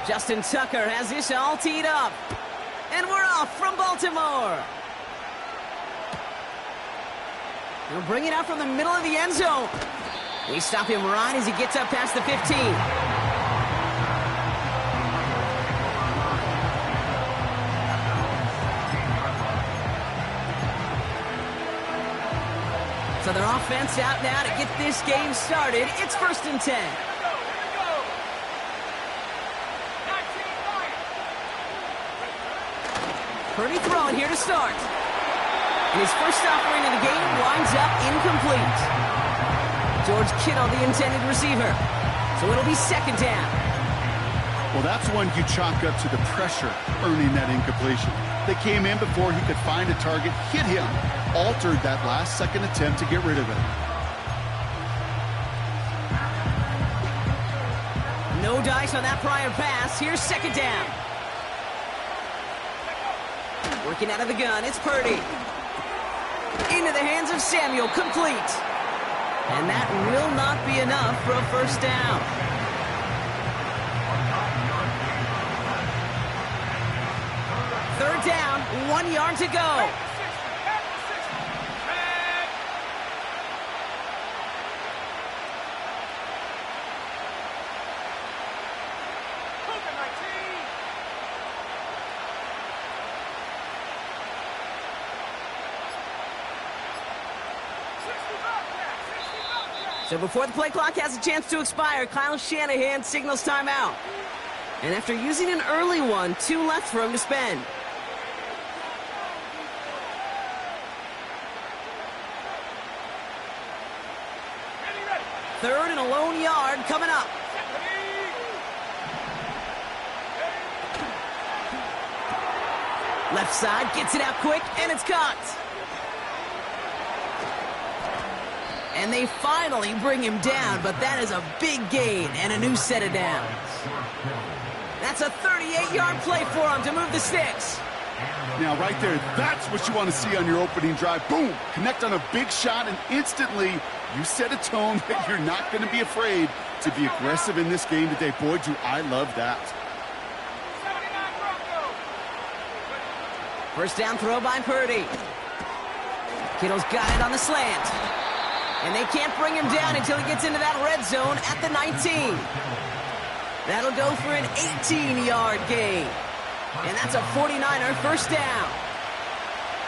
Justin Tucker has this all teed up. And we're off from Baltimore. He'll bring it out from the middle of the end zone. We stop him right as he gets up past the 15. So their offense out now to get this game started. It's 1st and 10. Purdy throwing here to start. And his first offering of the game winds up incomplete. George Kittle, the intended receiver. So it'll be 2nd down. Well, that's one you chalk up to the pressure earning that incompletion. They came in before he could find a target, hit him, altered that last-second attempt to get rid of it. No dice on that prior pass. Here's 2nd down. Working out of the gun, it's Purdy. Into the hands of Samuel, complete. And that will not be enough for a 1st down. Third down, 1 yard to go. So before the play clock has a chance to expire, Kyle Shanahan signals timeout. And after using an early one, 2 left for him to spend. Third and a lone yard coming up. Left side, gets it out quick, and it's caught. And they finally bring him down, but that is a big gain and a new set of downs. That's a 38-yard play for him to move the sticks. Now, right there, that's what you want to see on your opening drive. Boom! Connect on a big shot, and instantly you set a tone that you're not going to be afraid to be aggressive in this game today. Boy, do I love that. First down throw by Purdy. Kittle's got it on the slant. And they can't bring him down until he gets into that red zone at the 19. That'll go for an 18-yard gain. And that's a 49er first down.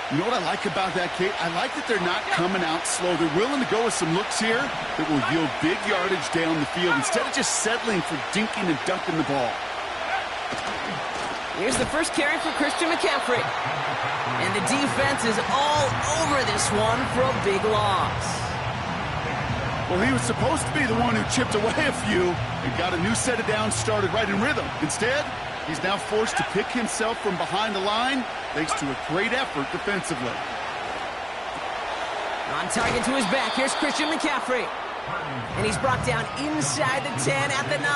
You know what I like about that, Kate? I like that they're not coming out slow. They're willing to go with some looks here that will yield big yardage down the field instead of just settling for dinking and dunking the ball. Here's the first carry for Christian McCaffrey. And the defense is all over this one for a big loss. Well, he was supposed to be the one who chipped away a few and got a new set of downs started right in rhythm. Instead, he's now forced to pick himself from behind the line thanks to a great effort defensively. On target to his back, here's Christian McCaffrey. And he's brought down inside the 10 at the 9.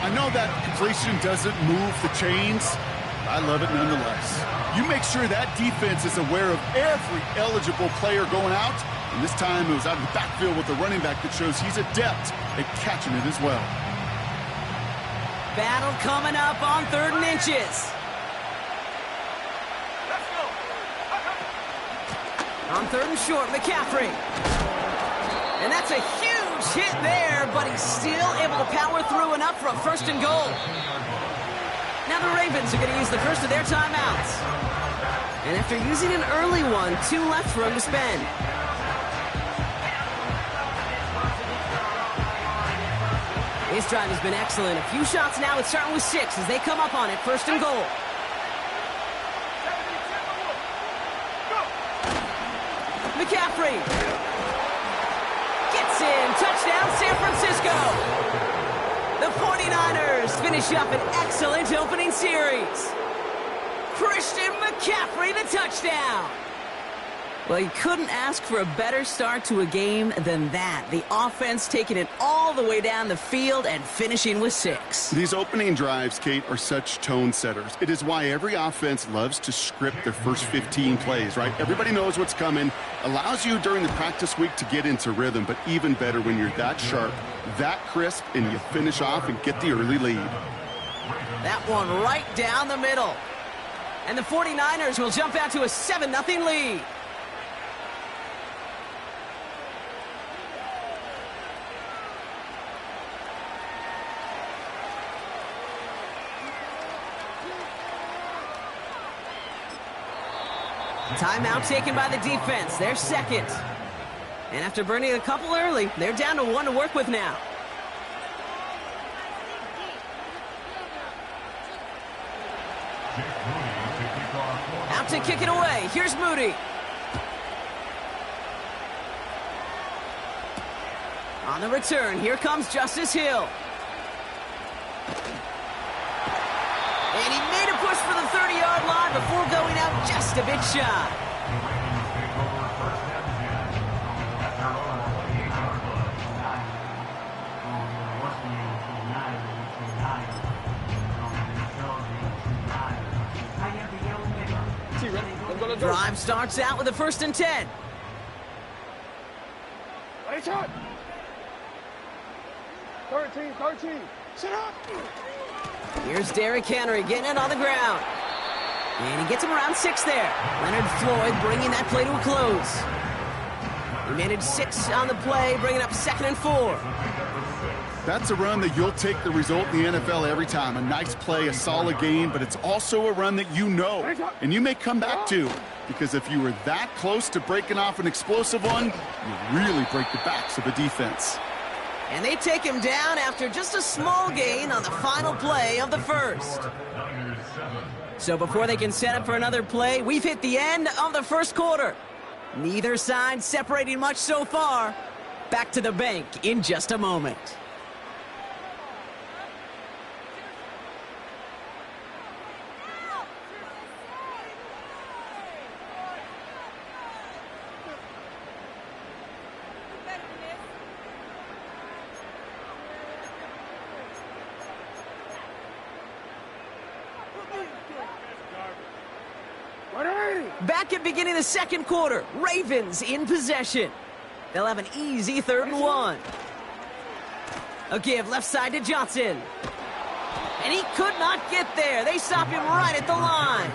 I know that completion doesn't move the chains. I love it nonetheless. You make sure that defense is aware of every eligible player going out. And this time it was out of the backfield with the running back that shows he's adept at catching it as well. Battle coming up on 3rd and inches. On 3rd and short, McCaffrey. And that's a huge hit there, but he's still able to power through enough for a 1st and goal. Now the Ravens are going to use the first of their timeouts. And after using an early one, 2 left for him to spend. This drive has been excellent. A few shots now. It's starting with 6 as they come up on it. 1st and goal. McCaffrey gets in. Touchdown, San Francisco. The 49ers finish up an excellent opening series. Christian McCaffrey, the touchdown. Well, you couldn't ask for a better start to a game than that. The offense taking it all the way down the field and finishing with 6. These opening drives, Kate, are such tone setters. It is why every offense loves to script their first 15 plays, right? Everybody knows what's coming. Allows you during the practice week to get into rhythm, but even better when you're that sharp, that crisp, and you finish off and get the early lead. That one right down the middle. And the 49ers will jump out to a 7-0 lead. Timeout taken by the defense. They're second. And after burning a couple early, they're down to 1 to work with now. Out to kick it away. Here's Moody. On the return, here comes Justice Hill. And he made a push for the 30-yard line before going out just a bit shy. Drive starts out with a 1st and 10. Ready, shot. 13. Sit up. Here's Derrick Henry getting it on the ground. And he gets him around 6 there. Leonard Floyd bringing that play to a close. He managed 6 on the play, bringing up 2nd and 4. That's a run that you'll take the result in the NFL every time. A nice play, a solid game, but it's also a run that you know, and you may come back to, because if you were that close to breaking off an explosive one, you really break the backs of the defense. And they take him down after just a small gain on the final play of the 1st. So before they can set up for another play, we've hit the end of the 1st quarter. Neither side separating much so far. Back to the bank in just a moment. Back at beginning of the 2nd quarter, Ravens in possession. They'll have an easy 3rd and 1. A give left side to Johnson. And he could not get there. They stop him right at the line.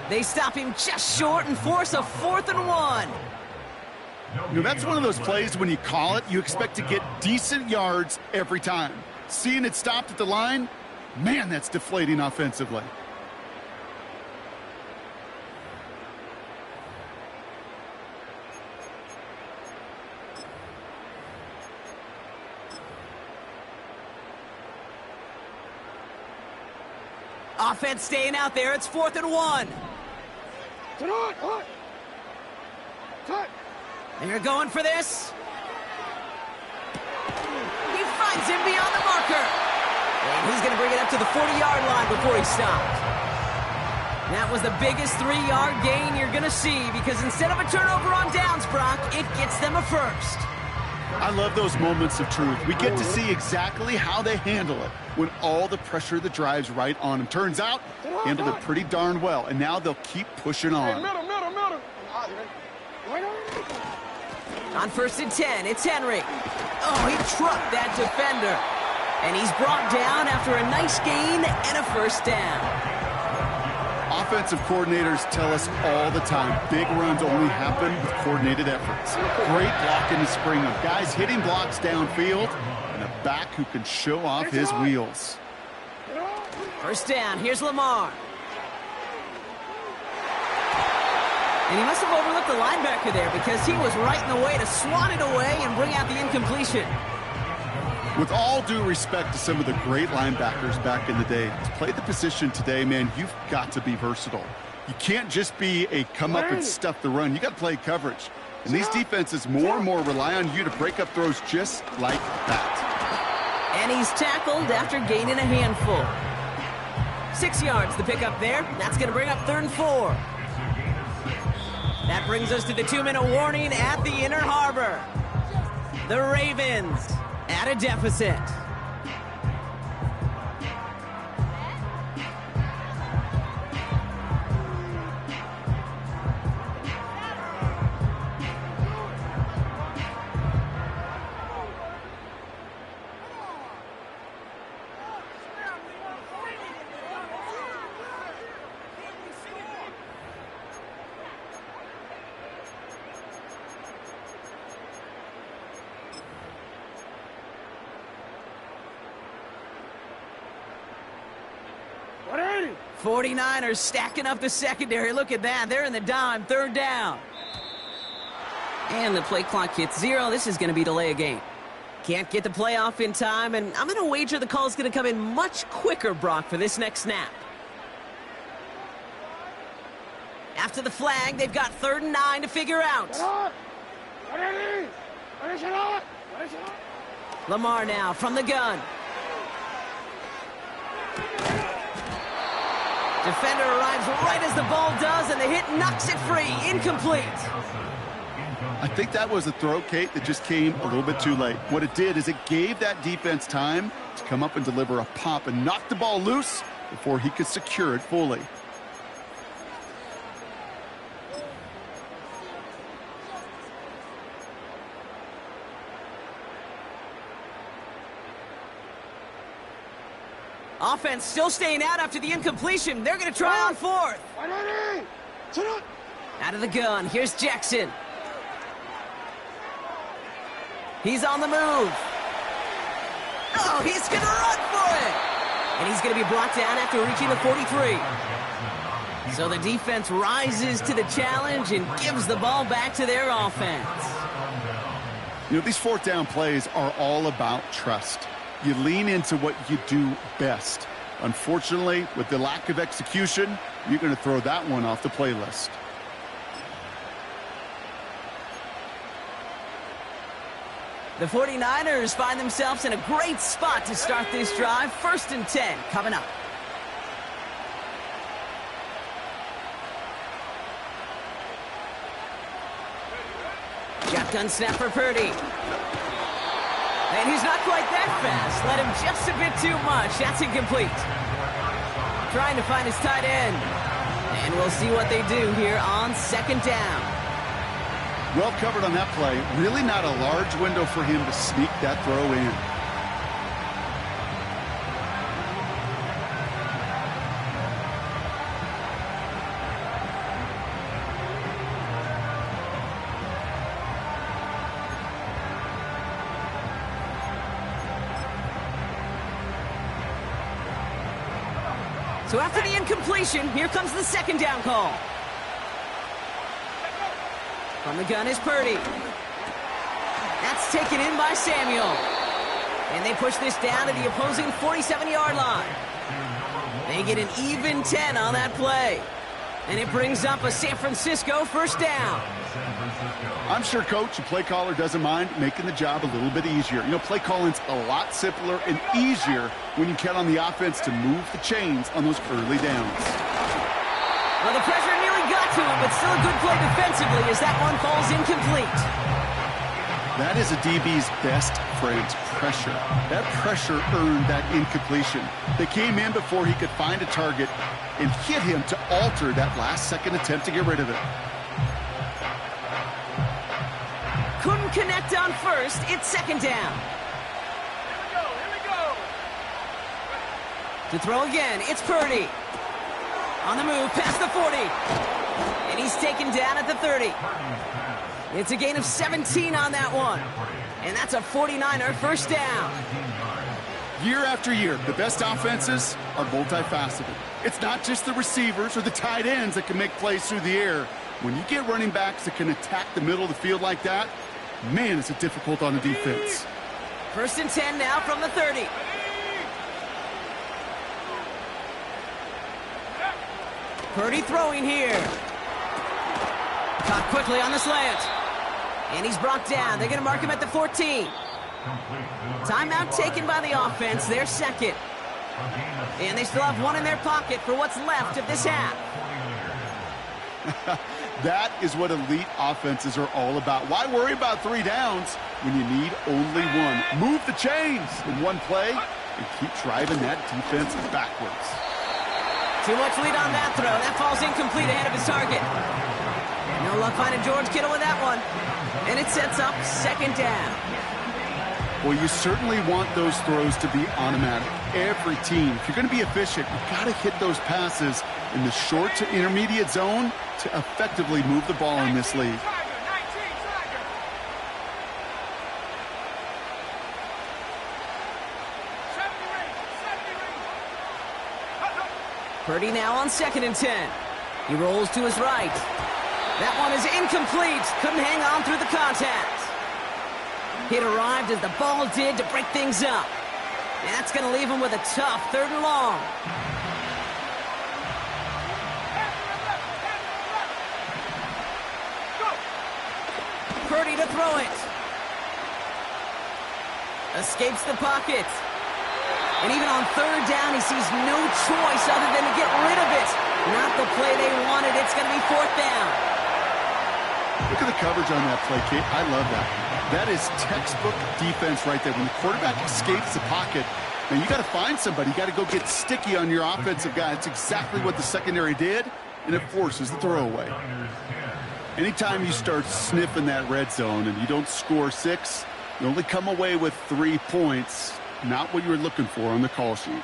They stop him just short and force a 4th and 1. You know, that's one of those plays when you call it, you expect to get decent yards every time. Seeing it stopped at the line, man, that's deflating offensively. Offense staying out there. It's 4th and 1. They're going for this. He finds him beyond the marker. And he's going to bring it up to the 40-yard line before he stopped. That was the biggest 3-yard gain you're going to see, because instead of a turnover on downs, Brock, it gets them a 1st. I love those moments of truth. We get to see exactly how they handle it when all the pressure that drives right on them. Turns out, handled it pretty darn well, and now they'll keep pushing on. Middle. On 1st and 10, it's Henry. Oh, he trucked that defender. And he's brought down after a nice gain and a 1st down. Offensive coordinators tell us all the time, big runs only happen with coordinated efforts. Great blocking to spring them. Guys hitting blocks downfield, and a back who can show off his wheels. 1st down, here's Lamar. And he must have overlooked the linebacker there, because he was right in the way to swat it away and bring out the incompletion. With all due respect to some of the great linebackers back in the day, to play the position today, man, you've got to be versatile. You can't just be a come up and stuff the run. You got to play coverage. And these defenses more and more rely on you to break up throws just like that. And he's tackled after gaining a handful. 6 yards the pickup there. That's going to bring up 3rd and 4. That brings us to the 2-minute warning at the Inner Harbor. The Ravens at a deficit. What are you? 49ers stacking up the secondary. Look at that. They're in the dime. 3rd down. And the play clock hits 0. This is going to be delay a game. Can't get the play off in time, and I'm going to wager the call is going to come in much quicker, Brock, for this next snap. After the flag, they've got 3rd and 9 to figure out. Lamar now from the gun. Defender arrives right as the ball does, and the hit knocks it free. Incomplete. I think that was a throw, Kate, that just came a little bit too late. What it did is it gave that defense time to come up and deliver a pop and knock the ball loose before he could secure it fully. Offense still staying out after the incompletion. They're going to try on 4th. Out of the gun. Here's Jackson. He's on the move. Oh, he's going to run for it. And he's going to be brought down after reaching the 43. So the defense rises to the challenge and gives the ball back to their offense. You know, these 4th down plays are all about trust. You lean into what you do best. Unfortunately, with the lack of execution, you're going to throw that one off the playlist. The 49ers find themselves in a great spot to start this drive. 1st and 10 coming up. Shotgun snap for Purdy. And he's not quite that fast. Let him just a bit too much. That's incomplete. Trying to find his tight end. And we'll see what they do here on 2nd down. Well covered on that play. Really not a large window for him to sneak that throw in. So after the incompletion, here comes the 2nd down call. From the gun is Purdy. That's taken in by Samuel. And they push this down to the opposing 47-yard line. They get an even 10 on that play. And it brings up a San Francisco 1st down. I'm sure, Coach, the play caller doesn't mind making the job a little bit easier. You know, play calling's a lot simpler and easier when you count on the offense to move the chains on those early downs. Well, the pressure nearly got to him, but still a good play defensively as that one falls incomplete. That is a DB's best friend, pressure. That pressure earned that incompletion. They came in before he could find a target and hit him to alter that last-second attempt to get rid of it. Couldn't connect on 1st. It's 2nd down. Here we go. To throw again, it's Purdy. On the move, past the 40. And he's taken down at the 30. It's a gain of 17 on that one. And that's a 49er 1st down. Year after year, the best offenses are multifaceted. It's not just the receivers or the tight ends that can make plays through the air. When you get running backs that can attack the middle of the field like that, man, it's difficult on the defense. 1st and 10 now from the 30. Purdy throwing here. Caught quickly on the slant. And he's brought down. They're going to mark him at the 14. Timeout taken by the offense. Their 2nd. And they still have one in their pocket for what's left of this half. That is what elite offenses are all about. Why worry about 3 downs when you need only one? Move the chains in one play and keep driving that defense backwards. Too much lead on that throw. That falls incomplete ahead of his target. No luck finding George Kittle with that one. And it sets up 2nd down. Well, you certainly want those throws to be automatic. Every team, if you're going to be efficient, you've got to hit those passes in the short to intermediate zone to effectively move the ball in this league. Purdy now on 2nd and 10. He rolls to his right. That one is incomplete. Couldn't hang on through the contact. It arrived as the ball did to break things up. That's going to leave him with a tough 3rd and long. Purdy to throw it. Escapes the pocket. And even on 3rd down, he sees no choice other than to get rid of it. Not the play they wanted. It's going to be 4th down. Look at the coverage on that play, Kate. I love that. That is textbook defense right there. When the quarterback escapes the pocket, now you got to find somebody. You got to go get sticky on your offensive guy. That's exactly what the secondary did, and it forces the throwaway. Anytime you start sniffing that red zone and you don't score 6, you only come away with 3 points. Not what you were looking for on the call sheet.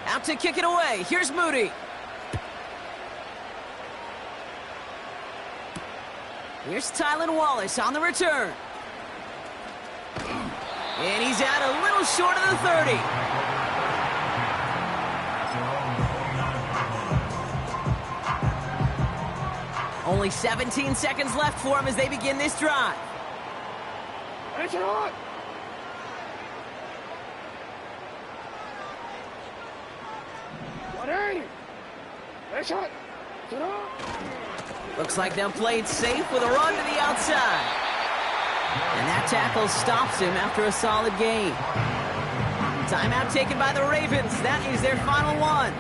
Out to kick it away. Here's Moody. Here's Tylan Wallace on the return. And he's out a little short of the 30. Only 17 seconds left for him as they begin this drive. Attention on! Looks like they'll play it safe with a run to the outside. And that tackle stops him after a solid gain. Timeout taken by the Ravens. That is their final one.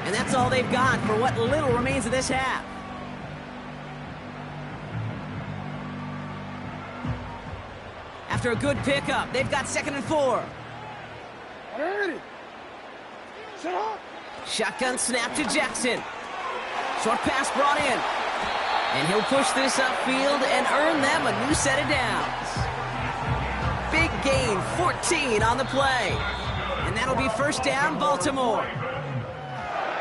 And that's all they've got for what little remains of this half. After a good pickup, they've got 2nd and 4. Shotgun snap to Jackson. Short pass brought in. And he'll push this upfield and earn them a new set of downs. Big gain, 14 on the play. And that'll be 1st down, Baltimore.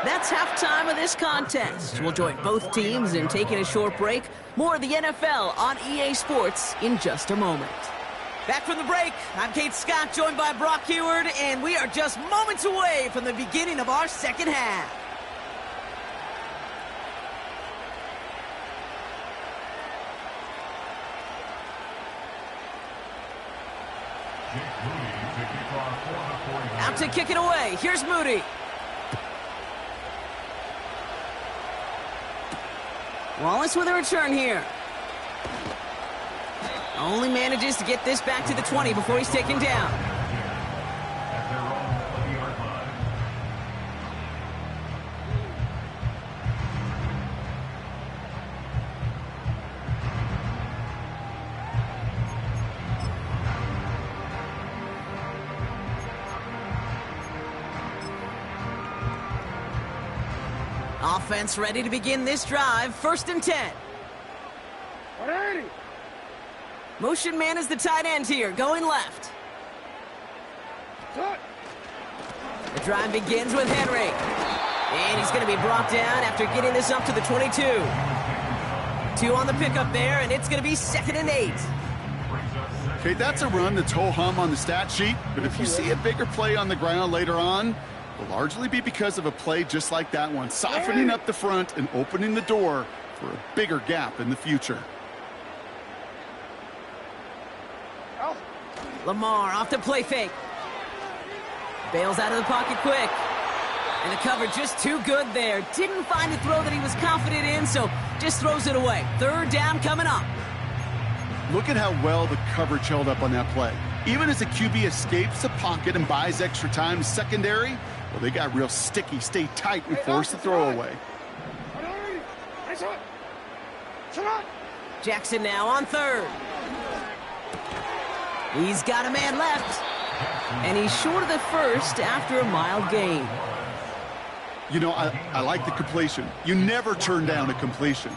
That's halftime of this contest. We'll join both teams in taking a short break. More of the NFL on EA Sports in just a moment. Back from the break, I'm Kate Scott, joined by Brock Heward, and we are just moments away from the beginning of our 2nd half. Out to kick it away. Here's Moody. Wallace with a return here. Only manages to get this back to the 20 before he's taken down. Offense ready to begin this drive. 1st and 10. 180. Motion man is the tight end here, going left. Cut. The drive begins with Henry. And he's going to be brought down after getting this up to the 22. 2 on the pickup there, and it's going to be 2nd and 8. Okay, that's a run that's ho-hum on the stat sheet, but if you see a bigger play on the ground later on, it'll largely be because of a play just like that one, softening up the front and opening the door for a bigger gap in the future. Lamar off the play fake. Bails out of the pocket quick. And the cover just too good there. Didn't find a throw that he was confident in, so just throws it away. 3rd down coming up. Look at how well the coverage held up on that play. Even as the QB escapes the pocket and buys extra time secondary, well, they got real sticky, stay tight, and force the throw away. Jackson now on third. He's got a man left. And he's short of the first after a mild gain. You know, I like the completion. You never turn down a completion.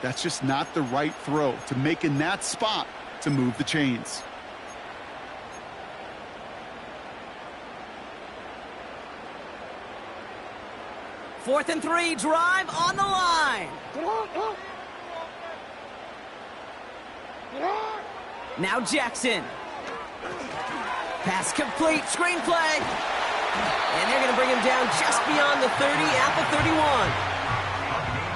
That's just not the right throw to make in that spot to move the chains. Fourth and 3, drive on the line. Now Jackson. Pass complete, screen play. And they're going to bring him down just beyond the 30 at the 31.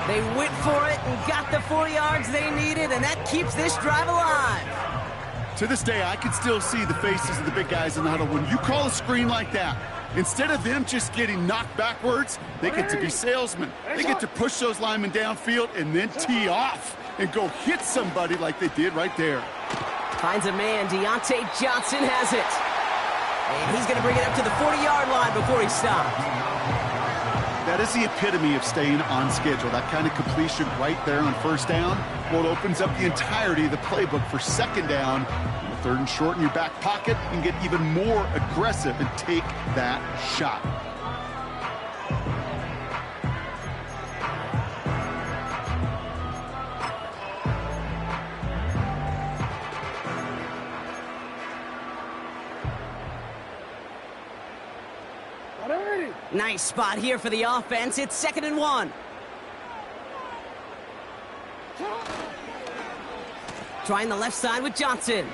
They went for it and got the 4 yards they needed, and that keeps this drive alive. To this day, I can still see the faces of the big guys in the huddle. When you call a screen like that, instead of them just getting knocked backwards, they get to be salesmen. They get to push those linemen downfield and then tee off and go hit somebody like they did right there. Finds a man. Deontay Johnson has it. And he's going to bring it up to the 40-yard line before he stopped. That is the epitome of staying on schedule. That kind of completion right there on first down. Well, it opens up the entirety of the playbook for second down. And third and short in your back pocket, you can get even more aggressive and take that shot. Nice spot here for the offense. It's 2nd and 1. Trying the left side with Johnson.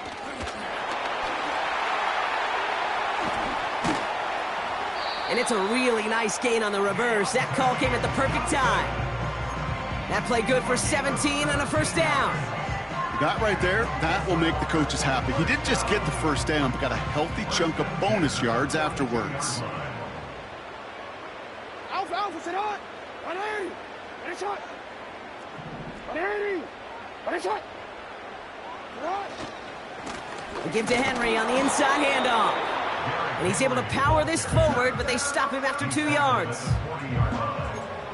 And it's a really nice gain on the reverse. That call came at the perfect time. That play good for 17 and a first down. That right there, that will make the coaches happy. He didn't just get the first down, but got a healthy chunk of bonus yards afterwards. They give to Henry on the inside handoff. And he's able to power this forward, but they stop him after 2 yards.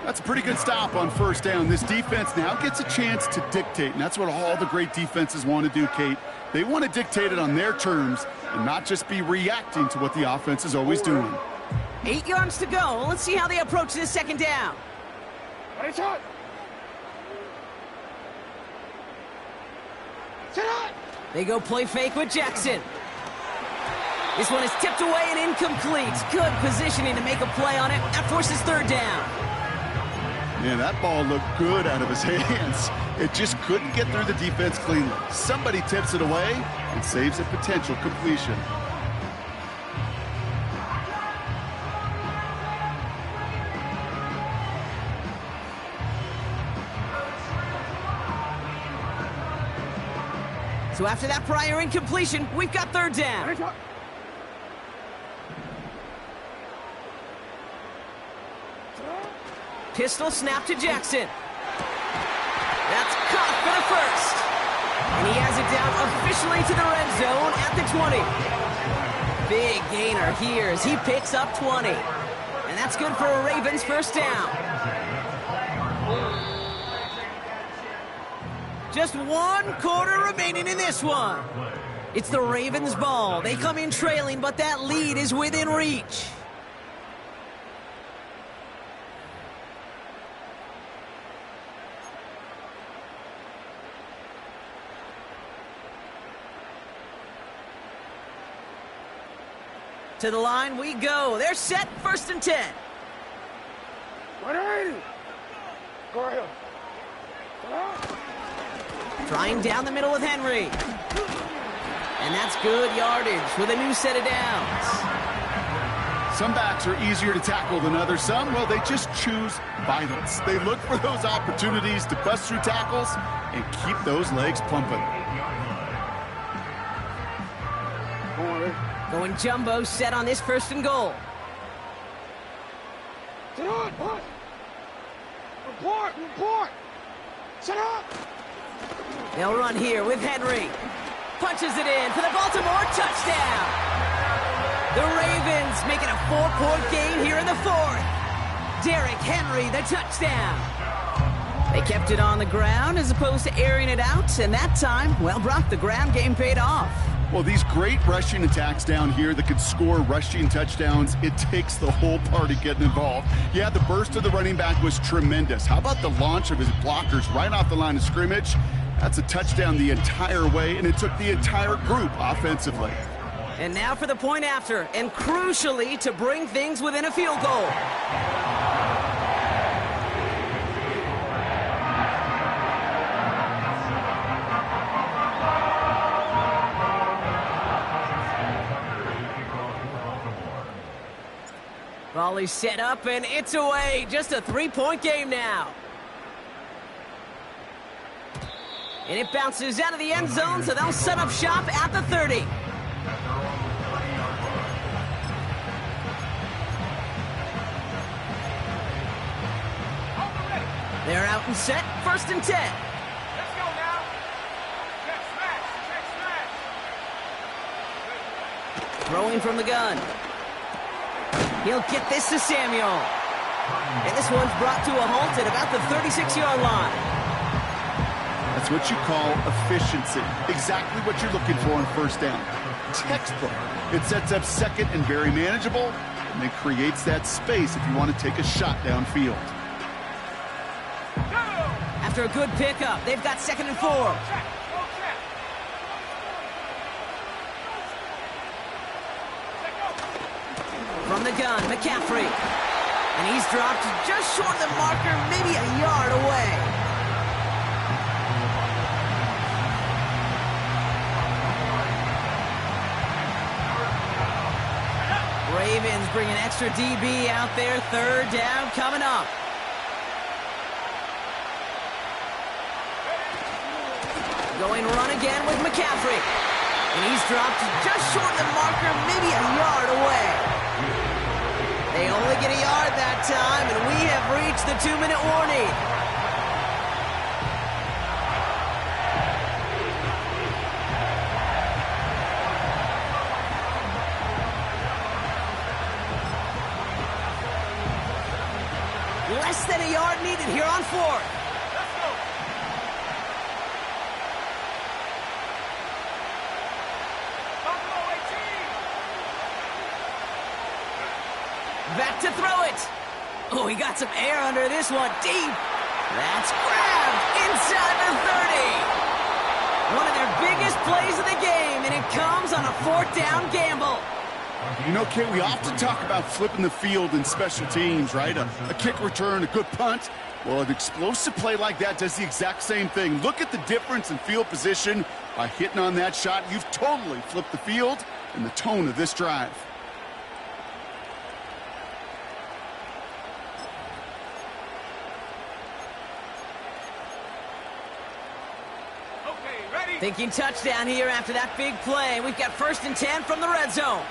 That's a pretty good stop on first down. This defense now gets a chance to dictate, and that's what all the great defenses want to do, Kate. They want to dictate it on their terms and not just be reacting to what the offense is always doing. 8 yards to go. Let's see how they approach this second down. They go play fake with Jackson. This one is tipped away and incomplete. Good positioning to make a play on it. That forces third down. Man, that ball looked good out of his hands. It just couldn't get through the defense cleanly. Somebody tips it away and saves a potential completion. So after that prior incompletion, we've got third down. Pistol snap to Jackson. That's caught for the first. And he has it down officially to the red zone at the 20. Big gainer here as he picks up 20. And that's good for a Ravens first down. Just 1 quarter remaining in this one. It's the Ravens' ball. They come in trailing, but that lead is within reach. To the line we go. They're set, 1st and 10. Trying down the middle with Henry. And that's good yardage with a new set of downs. Some backs are easier to tackle than others. Some, well, they just choose violence. They look for those opportunities to bust through tackles and keep those legs pumping. Going jumbo set on this 1st and goal. Report! Set up! They'll run here with Henry. punches it in for the Baltimore touchdown. The Ravens making a 4-point game here in the fourth. Derrick Henry, the touchdown. They kept it on the ground as opposed to airing it out, and that time, well, Brock, the ground game paid off. Well, these great rushing attacks down here that could score rushing touchdowns, it takes the whole party getting involved. Yeah, the burst of the running back was tremendous. How about the launch of his blockers right off the line of scrimmage? That's a touchdown the entire way, and it took the entire group offensively. And now for the point after, and crucially to bring things within a field goal. Volley set up, and it's away. Just a 3-point game now. And it bounces out of the end zone, so they'll set up shop at the 30. They're out and set, 1st and 10. Let's go now. Check smash. Throwing from the gun. He'll get this to Samuel. And this one's brought to a halt at about the 36-yard line. That's what you call efficiency. Exactly what you're looking for on 1st down. Textbook. It sets up 2nd and very manageable, and it creates that space if you want to take a shot downfield. After a good pickup, they've got 2nd and 4. From the gun, McCaffrey. And he's dropped just short of the marker, maybe a yard away. Ravens bring an extra DB out there. 3rd down coming up. Going run again with McCaffrey. And he's dropped just short of the marker, maybe a yard away. They only get a yard that time, and we have reached the 2-minute warning. Less than a yard needed here on 4th. Let's go. Back to throw it. Oh, he got some air under this one. Deep. That's grabbed inside the 30. One of their biggest plays of the game, and it comes on a 4th down gamble. You know, Kate, we often talk about flipping the field in special teams, right? A kick return, a good punt. Well, an explosive play like that does the exact same thing. Look at the difference in field position by hitting on that shot. You've totally flipped the field and the tone of this drive. Thinking touchdown here after that big play. We've got 1st and 10 from the red zone.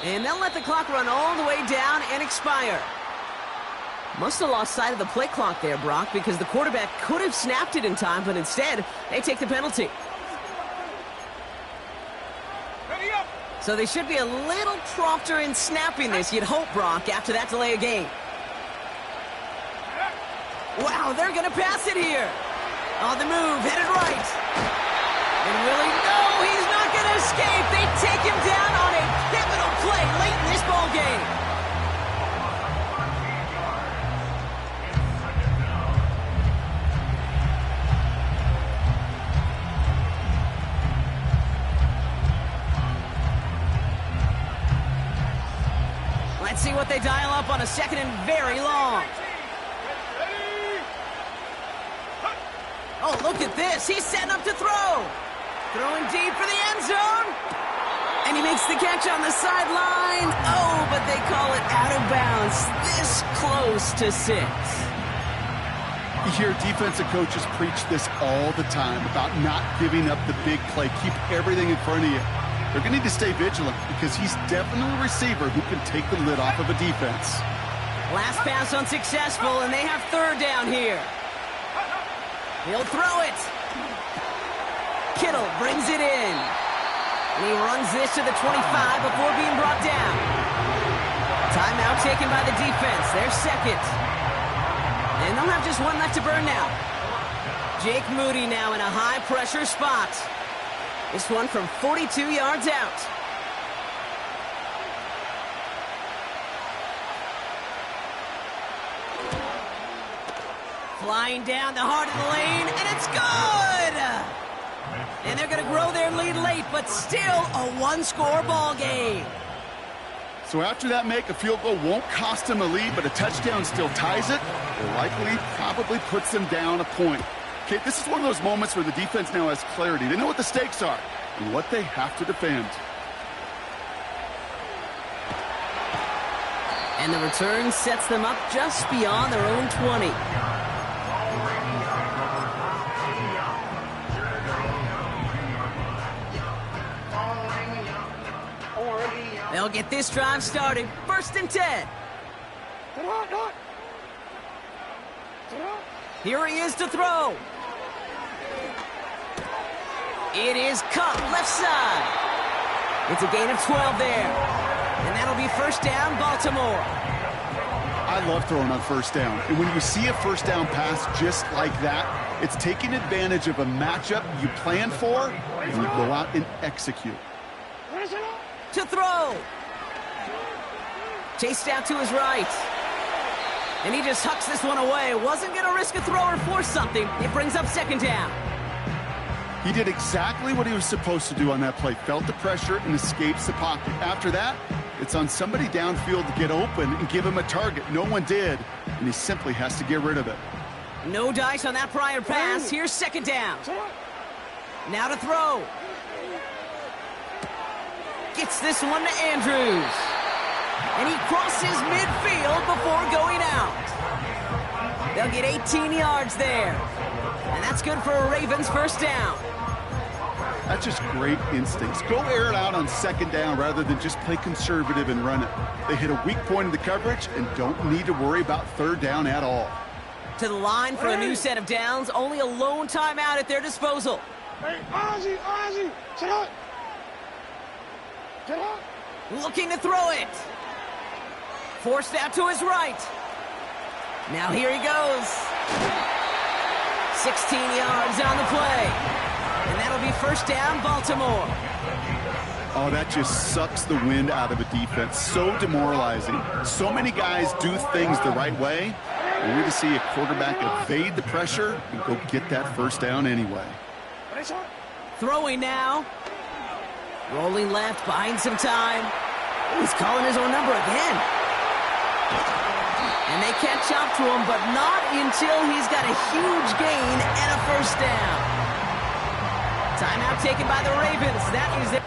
And they'll let the clock run all the way down and expire. Must have lost sight of the play clock there, Brock, because the quarterback could have snapped it in time, but instead, they take the penalty. Ready up. So they should be a little prompter in snapping this, you'd hope, Brock, after that delay of game. Wow, they're going to pass it here. On the move, headed right. And Willie, no, he's not going to escape. They take him down on a pivotal play late in this ball game. Let's see what they dial up on a 2nd and very long. Oh, look at this. He's setting up to throw. Throwing deep for the end zone. And he makes the catch on the sideline. Oh, but they call it out of bounds. This close to 6. You hear defensive coaches preach this all the time about not giving up the big play. Keep everything in front of you. They're going to need to stay vigilant because he's definitely a receiver who can take the lid off of a defense. Last pass unsuccessful, and they have third down here. He'll throw it. Kittle brings it in. And he runs this to the 25 before being brought down. Timeout taken by the defense. They're second. And they'll have just one left to burn now. Jake Moody now in a high-pressure spot. This one from 42 yards out. Flying down the heart of the lane, and it's good! And they're going to grow their lead late, but still a one-score ball game. So after that make, a field goal won't cost them a lead, but a touchdown still ties it, or likely probably puts them down a point. Okay, this is one of those moments where the defense now has clarity. They know what the stakes are and what they have to defend. And the return sets them up just beyond their own 20. They'll get this drive started. 1st and 10. Here he is to throw. It is Cup, left side. It's a gain of 12 there. And that'll be 1st down, Baltimore. I love throwing on 1st down. And when you see a 1st down pass just like that, it's taking advantage of a matchup you plan for, and you go out and execute. To throw. Chased out to his right. And he just hucks this one away. Wasn't going to risk a throw or force something. It brings up 2nd down. He did exactly what he was supposed to do on that play. Felt the pressure and escapes the pocket. After that, it's on somebody downfield to get open and give him a target. No one did, and he simply has to get rid of it. No dice on that prior pass. Here's 2nd down. Now to throw. Gets this one to Andrews. And he crosses midfield before going out. They'll get 18 yards there. And that's good for a Ravens 1st down. That's just great instincts. Go air it out on 2nd down rather than just play conservative and run it. They hit a weak point in the coverage and don't need to worry about 3rd down at all. To the line for a new set of downs. Only a lone timeout at their disposal. Hey, Ozzy, sit up. Looking to throw it. Forced out to his right. Now here he goes. 16 yards on the play. And that'll be 1st down, Baltimore. Oh, that just sucks the wind out of a defense. So demoralizing. So many guys do things the right way. And we're to see a quarterback evade the pressure and go get that 1st down anyway. Throwing now. Rolling left, buying some time. He's calling his own number again. And they catch up to him, but not until he's got a huge gain and a 1st down. Timeout taken by the Ravens. That is it.